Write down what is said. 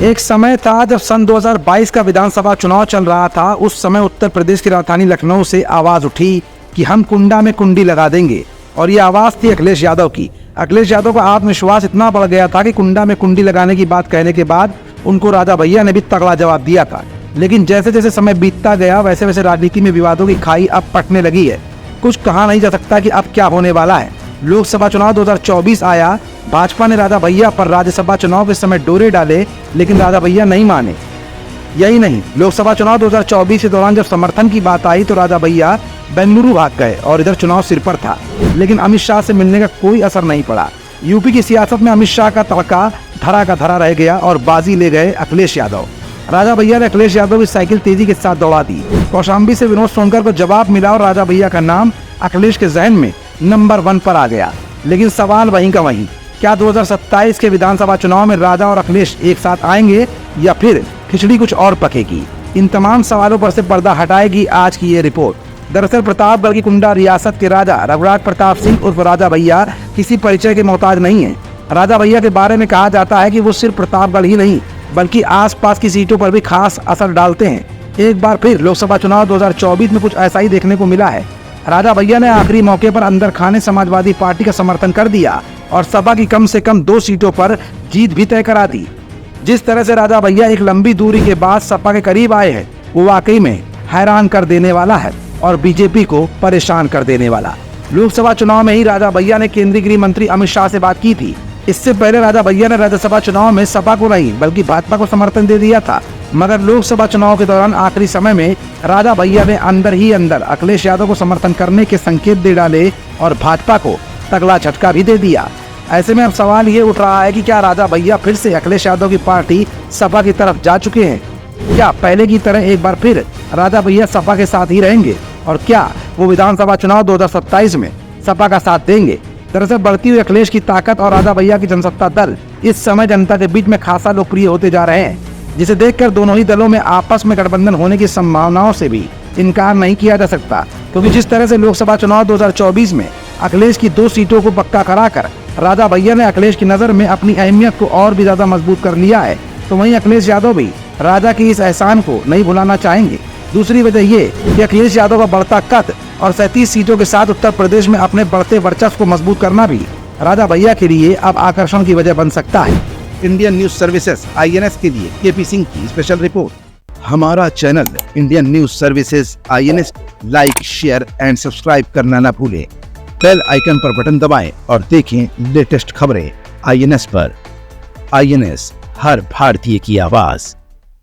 एक समय था जब सन 2022 का विधानसभा चुनाव चल रहा था। उस समय उत्तर प्रदेश की राजधानी लखनऊ से आवाज उठी कि हम कुंडा में कुंडी लगा देंगे, और ये आवाज थी अखिलेश यादव की। अखिलेश यादव का आत्मविश्वास इतना बढ़ गया था कि कुंडा में कुंडी लगाने की बात कहने के बाद उनको राजा भैया ने भी तगड़ा जवाब दिया था। लेकिन जैसे जैसे समय बीतता गया वैसे वैसे राजनीति में विवादों की खाई अब पटने लगी है। कुछ कहा नहीं जा सकता कि अब क्या होने वाला है। लोकसभा चुनाव 2024 आया, भाजपा ने राजा भैया पर राज्यसभा चुनाव के समय डोरे डाले, लेकिन राजा भैया नहीं माने। यही नहीं, लोकसभा चुनाव 2024 के दौरान जब समर्थन की बात आई तो राजा भैया बेंगलुरु भाग गए और इधर चुनाव सिर पर था। लेकिन अमित शाह से मिलने का कोई असर नहीं पड़ा। यूपी की सियासत में अमित शाह का तड़का धरा का धरा रह गया और बाजी ले गए अखिलेश यादव। राजा भैया ने अखिलेश यादव की साइकिल तेजी के साथ दौड़ा दी। कौशाम्बी से विनोद सोनकर को जवाब मिला और राजा भैया का नाम अखिलेश के जहन में नंबर 1 पर आ गया। लेकिन सवाल वहीं का वहीं, क्या 2027 के विधानसभा चुनाव में राजा और अखिलेश एक साथ आएंगे या फिर खिचड़ी कुछ और पकेगी? इन तमाम सवालों पर से पर्दा हटाएगी आज की ये रिपोर्ट। दरअसल प्रतापगढ़ की कुंडा रियासत के राजा रघुराज प्रताप सिंह उर्फ राजा भैया किसी परिचय के मोहताज नहीं है। राजा भैया के बारे में कहा जाता है कि वो सिर्फ प्रतापगढ़ ही नहीं बल्कि आसपास की सीटों पर भी खास असर डालते हैं। एक बार फिर लोकसभा चुनाव 2024 में कुछ ऐसा ही देखने को मिला है। राजा भैया ने आखिरी मौके पर अंदर खाने समाजवादी पार्टी का समर्थन कर दिया और सपा की कम से कम 2 सीटों पर जीत भी तय करा दी। जिस तरह से राजा भैया एक लंबी दूरी के बाद सपा के करीब आए हैं वो वाकई में हैरान कर देने वाला है और बीजेपी को परेशान कर देने वाला। लोकसभा चुनाव में ही राजा भैया ने केंद्रीय गृह मंत्री अमित शाह से बात की थी। इससे पहले राजा भैया ने राज्यसभा चुनाव में सपा को नहीं बल्कि भाजपा को समर्थन दे दिया था। मगर लोकसभा चुनाव के दौरान आखिरी समय में राजा भैया ने अंदर ही अंदर अखिलेश यादव को समर्थन करने के संकेत दे डाले और भाजपा को तगड़ा झटका भी दे दिया। ऐसे में अब सवाल ये उठ रहा है कि क्या राजा भैया फिर से अखिलेश यादव की पार्टी सपा की तरफ जा चुके हैं? क्या पहले की तरह एक बार फिर राजा भैया सपा के साथ ही रहेंगे और क्या वो विधानसभा चुनाव 2027 में सपा का साथ देंगे? दरअसल बढ़ती हुई अखिलेश की ताकत और राजा भैया की जनसत्ता दल इस समय जनता के बीच में खासा लोकप्रिय होते जा रहे हैं, जिसे देखकर दोनों ही दलों में आपस में गठबंधन होने की संभावनाओं से भी इनकार नहीं किया जा सकता। क्योंकि जिस तरह से लोकसभा चुनाव 2024 में अखिलेश की 2 सीटों को पक्का कराकर राजा भैया ने अखिलेश की नजर में अपनी अहमियत को और भी ज्यादा मजबूत कर लिया है, तो वहीं अखिलेश यादव भी राजा की इस एहसान को नहीं भुलाना चाहेंगे। दूसरी वजह ये कि अखिलेश यादव का बढ़ता कद और 37 सीटों के साथ उत्तर प्रदेश में अपने बढ़ते वर्चस्व को मजबूत करना भी राजा भैया के लिए अब आकर्षण की वजह बन सकता है। इंडियन न्यूज सर्विसेज INS के लिए केपी सिंह की स्पेशल रिपोर्ट। हमारा channel Indian news services INS like, share and subscribe करना ना भूलें। बेल आइकन पर बटन दबाएं और देखें लेटेस्ट खबरें INS पर। INS, हर भारतीय की आवाज।